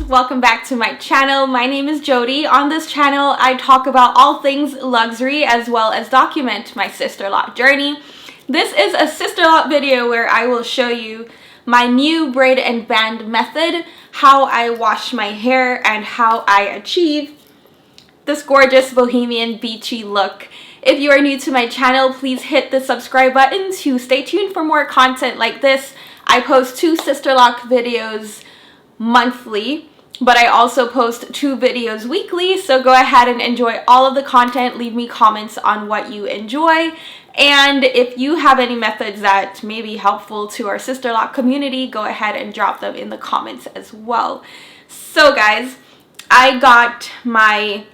welcome back to my channel. My name is Jody. On this channel, I talk about all things luxury as well as document my sister lock journey. This is a sister lock video where I will show you my new braid and band method, how I wash my hair, and how I achieve this gorgeous bohemian beachy look. If you are new to my channel, please hit the subscribe button to stay tuned for more content like this. I post 2 sister lock videos monthly, but I also post 2 videos weekly, so go ahead and enjoy all of the content. Leave me comments on what you enjoy, and if you have any methods that may be helpful to our sister lock community, go ahead and drop them in the comments as well. So guys, I got my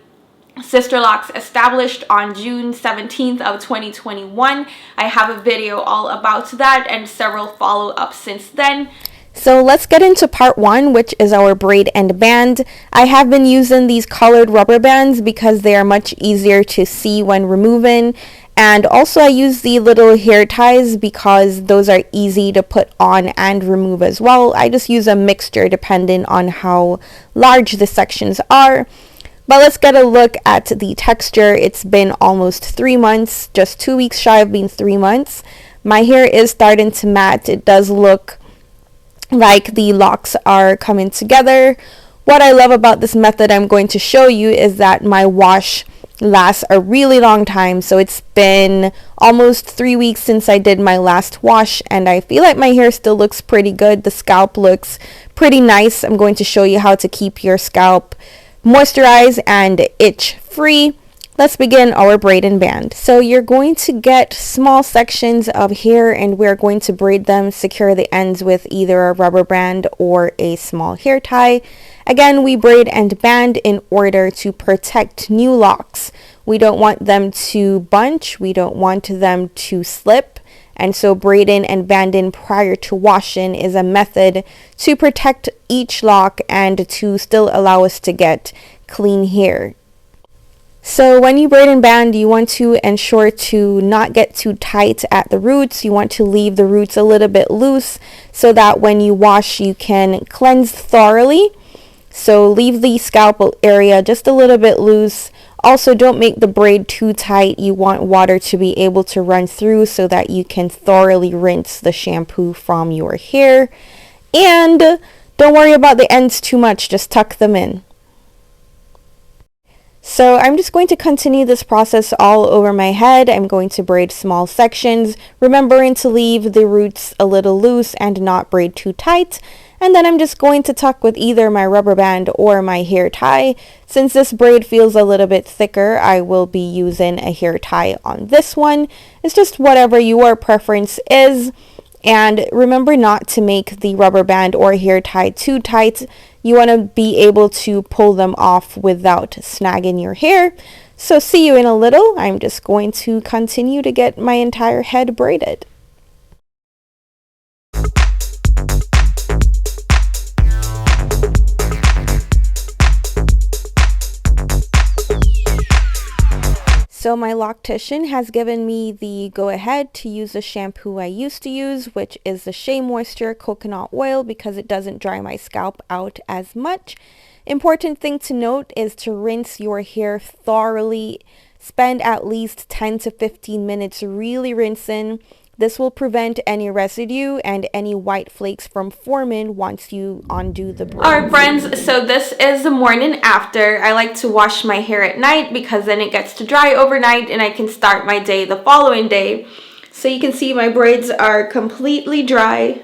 sister locks established on June 17th of 2021. I have a video all about that and several follow-ups since then. So let's get into part 1, which is our braid and band. I have been using these colored rubber bands because they are much easier to see when removing. And also I use the little hair ties because those are easy to put on and remove as well. I just use a mixture depending on how large the sections are. But let's get a look at the texture. It's been almost 3 months, just 2 weeks shy of being 3 months. My hair is starting to mat. It does look like the locks are coming together. What I love about this method I'm going to show you is that my wash lasts a really long time. So it's been almost 3 weeks since I did my last wash, and I feel like my hair still looks pretty good. The scalp looks pretty nice. I'm going to show you how to keep your scalp moisturized and itch free. Let's begin our braid and band. So you're going to get small sections of hair and we're going to braid them, secure the ends with either a rubber band or a small hair tie. Again, we braid and band in order to protect new locks. We don't want them to bunch, we don't want them to slip, and so braiding and banding prior to washing is a method to protect each lock and to still allow us to get clean hair. So when you braid and band, you want to ensure to not get too tight at the roots. You want to leave the roots a little bit loose so that when you wash, you can cleanse thoroughly. So leave the scalp area just a little bit loose. Also, don't make the braid too tight. You want water to be able to run through so that you can thoroughly rinse the shampoo from your hair. And don't worry about the ends too much, just tuck them in. So I'm just going to continue this process all over my head. I'm going to braid small sections, remembering to leave the roots a little loose and not braid too tight. And then I'm just going to tuck with either my rubber band or my hair tie. Since this braid feels a little bit thicker, I will be using a hair tie on this one. It's just whatever your preference is. And remember not to make the rubber band or hair tie too tight. You want to be able to pull them off without snagging your hair. So see you in a little. I'm just going to continue to get my entire head braided. So my loctician has given me the go-ahead to use the shampoo I used to use, which is the Shea Moisture Coconut Oil, because it doesn't dry my scalp out as much. Important thing to note is to rinse your hair thoroughly. Spend at least 10 to 15 minutes really rinsing. This will prevent any residue and any white flakes from forming once you undo the braid. Alright friends, so this is the morning after. I like to wash my hair at night because then it gets to dry overnight and I can start my day the following day. So you can see my braids are completely dry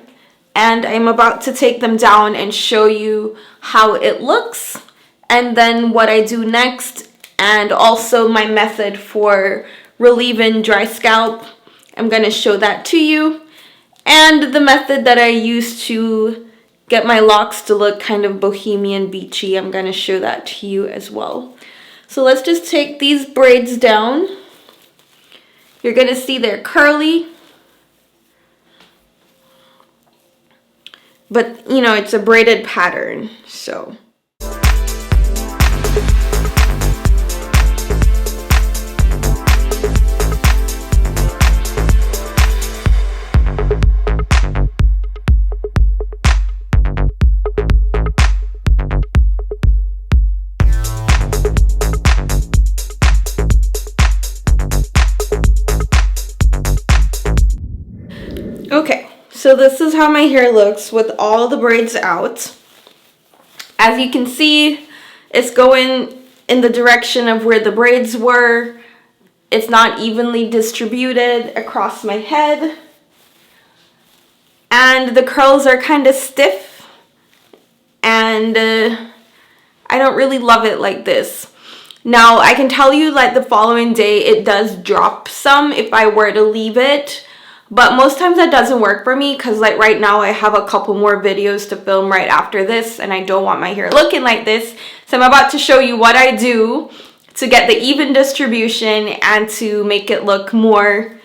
and I'm about to take them down and show you how it looks and then what I do next, and also my method for relieving dry scalp. I'm going to show that to you, and the method that I use to get my locks to look kind of bohemian beachy. I'm going to show that to you as well. So let's just take these braids down. You're going to see they're curly, but you know, it's a braided pattern, so. So this is how my hair looks with all the braids out. As you can see, it's going in the direction of where the braids were. It's not evenly distributed across my head. And the curls are kind of stiff. And I don't really love it like this. Now, I can tell you like the following day it does drop some if I were to leave it. But most times that doesn't work for me because like right now I have a couple more videos to film right after this and I don't want my hair looking like this. So I'm about to show you what I do to get the even distribution and to make it look more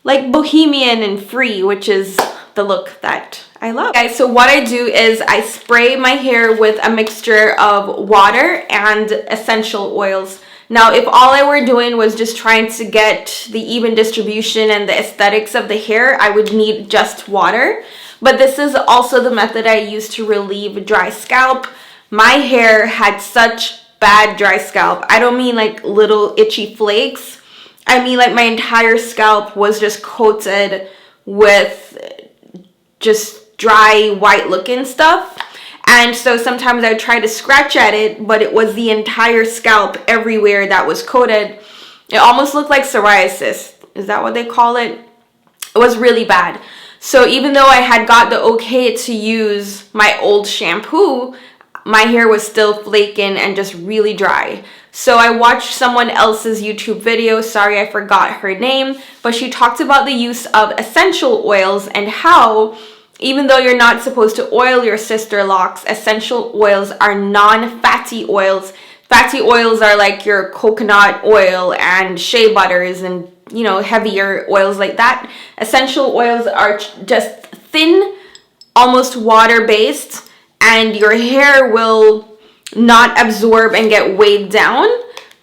like bohemian and free, which is the look that I love. Okay, so what I do is I spray my hair with a mixture of water and essential oils. Now, if all I were doing was just trying to get the even distribution and the aesthetics of the hair, I would need just water. But this is also the method I use to relieve dry scalp. My hair had such bad dry scalp. I don't mean like little itchy flakes. I mean like my entire scalp was just coated with just dry white looking stuff. And so sometimes I would try to scratch at it, but it was the entire scalp everywhere that was coated. It almost looked like psoriasis. Is that what they call it? It was really bad. So even though I had got the okay to use my old shampoo, my hair was still flaking and just really dry. So I watched someone else's YouTube video, sorry I forgot her name, but she talked about the use of essential oils and how even though you're not supposed to oil your sister locks, essential oils are non-fatty oils. Fatty oils are like your coconut oil and shea butters and, you know, heavier oils like that. Essential oils are just thin, almost water-based, and your hair will not absorb and get weighed down,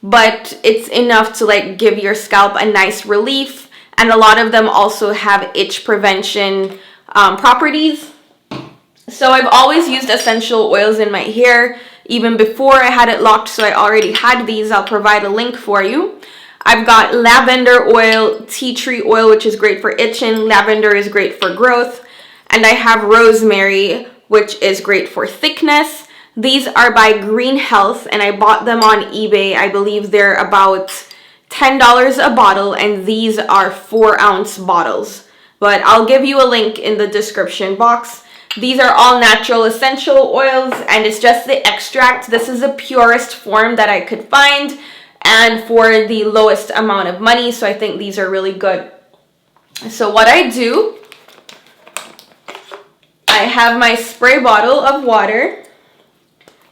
but it's enough to like give your scalp a nice relief. And a lot of them also have itch prevention properties. So I've always used essential oils in my hair even before I had it locked, so I already had these. I'll provide a link for you. I've got lavender oil, tea tree oil, which is great for itching. Lavender is great for growth. And I have rosemary, which is great for thickness. These are by Green Health and I bought them on eBay. I believe they're about $10 a bottle and these are 4-ounce bottles. But I'll give you a link in the description box. These are all natural essential oils and it's just the extract. This is the purest form that I could find and for the lowest amount of money. So I think these are really good. So what I do, I have my spray bottle of water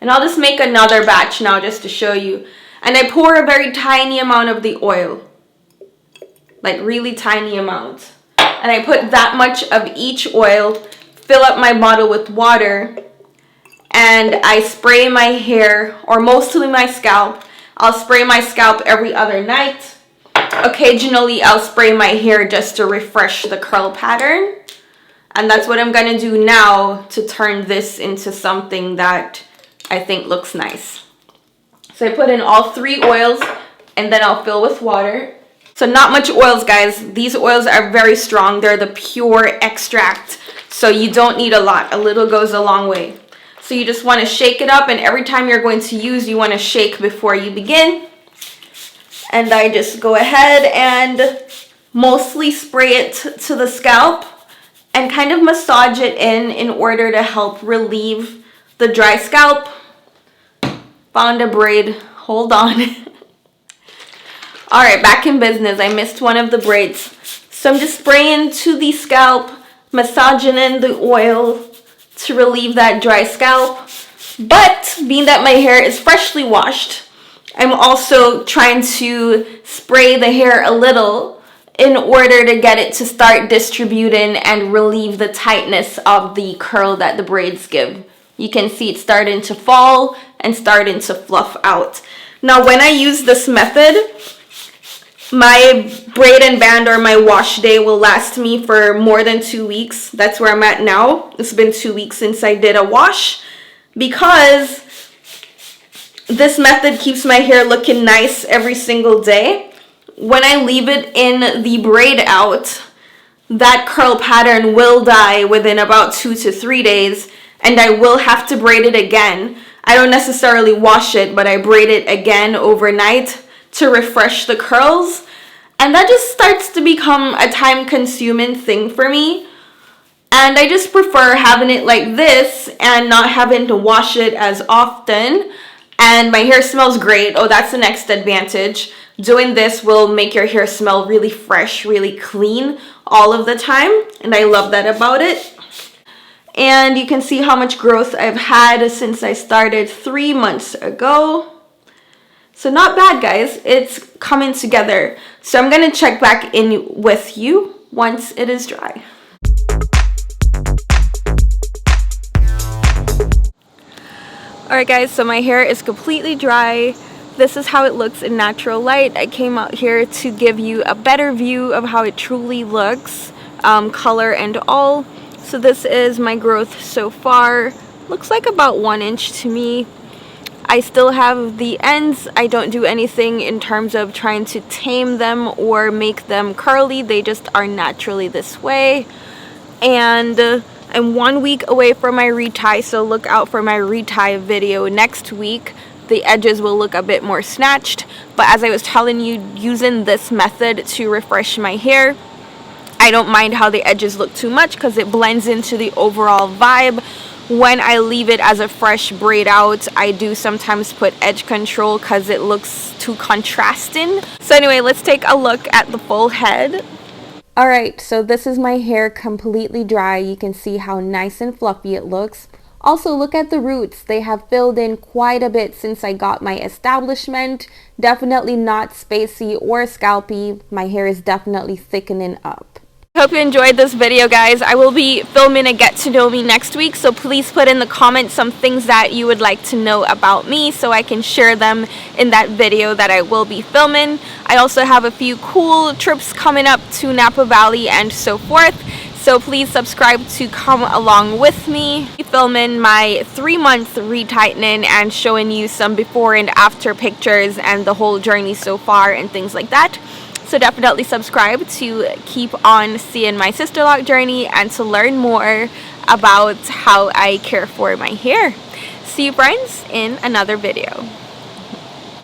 and I'll just make another batch now just to show you. And I pour a very tiny amount of the oil, like really tiny amount. And I put that much of each oil, fill up my bottle with water, and I spray my hair, or mostly my scalp. I'll spray my scalp every other night. Occasionally, I'll spray my hair just to refresh the curl pattern. And that's what I'm going to do now to turn this into something that I think looks nice. So I put in all 3 oils, and then I'll fill with water. So not much oils, guys. These oils are very strong. They're the pure extract. So you don't need a lot. A little goes a long way. So you just want to shake it up. And every time you're going to use, you want to shake before you begin. And I just go ahead and mostly spray it to the scalp. And kind of massage it in order to help relieve the dry scalp. Found a braid. Hold on. Alright, back in business. I missed one of the braids. So I'm just spraying to the scalp, massaging in the oil to relieve that dry scalp. But being that my hair is freshly washed, I'm also trying to spray the hair a little in order to get it to start distributing and relieve the tightness of the curl that the braids give. You can see it starting to fall and starting to fluff out. Now when I use this method, my braid and band or my wash day will last me for more than 2 weeks. That's where I'm at now. It's been 2 weeks since I did a wash because this method keeps my hair looking nice every single day. When I leave it in the braid out, that curl pattern will die within about 2 to 3 days, and I will have to braid it again. I don't necessarily wash it, but I braid it again overnight to refresh the curls. And that just starts to become a time-consuming thing for me. And I just prefer having it like this and not having to wash it as often. And my hair smells great. Oh, that's the next advantage. Doing this will make your hair smell really fresh, really clean all of the time. And I love that about it. And you can see how much growth I've had since I started 3 months ago. So not bad, guys. It's coming together. So I'm going to check back in with you once it is dry. Alright guys, so my hair is completely dry. This is how it looks in natural light. I came out here to give you a better view of how it truly looks, color and all. So this is my growth so far. Looks like about 1 inch to me. I still have the ends. I don't do anything in terms of trying to tame them or make them curly. They just are naturally this way. And I'm 1 week away from my retie, so look out for my retie video next week. The edges will look a bit more snatched, but as I was telling you, using this method to refresh my hair, I don't mind how the edges look too much because it blends into the overall vibe. When I leave it as a fresh braid out, I do sometimes put edge control because it looks too contrasting. So anyway, let's take a look at the full head. Alright, so this is my hair completely dry. You can see how nice and fluffy it looks. Also, look at the roots. They have filled in quite a bit since I got my establishment. Definitely not spacey or scalpy. My hair is definitely thickening up. I hope you enjoyed this video, guys. I will be filming a get to know me next week, so please put in the comments some things that you would like to know about me so I can share them in that video that I will be filming. I also have a few cool trips coming up to Napa Valley and so forth, so please subscribe to come along with me. I'm filming my 3-month retightening and showing you some before and after pictures and the whole journey so far and things like that. So definitely subscribe to keep on seeing my sister lock journey and to learn more about how I care for my hair. See you friends in another video.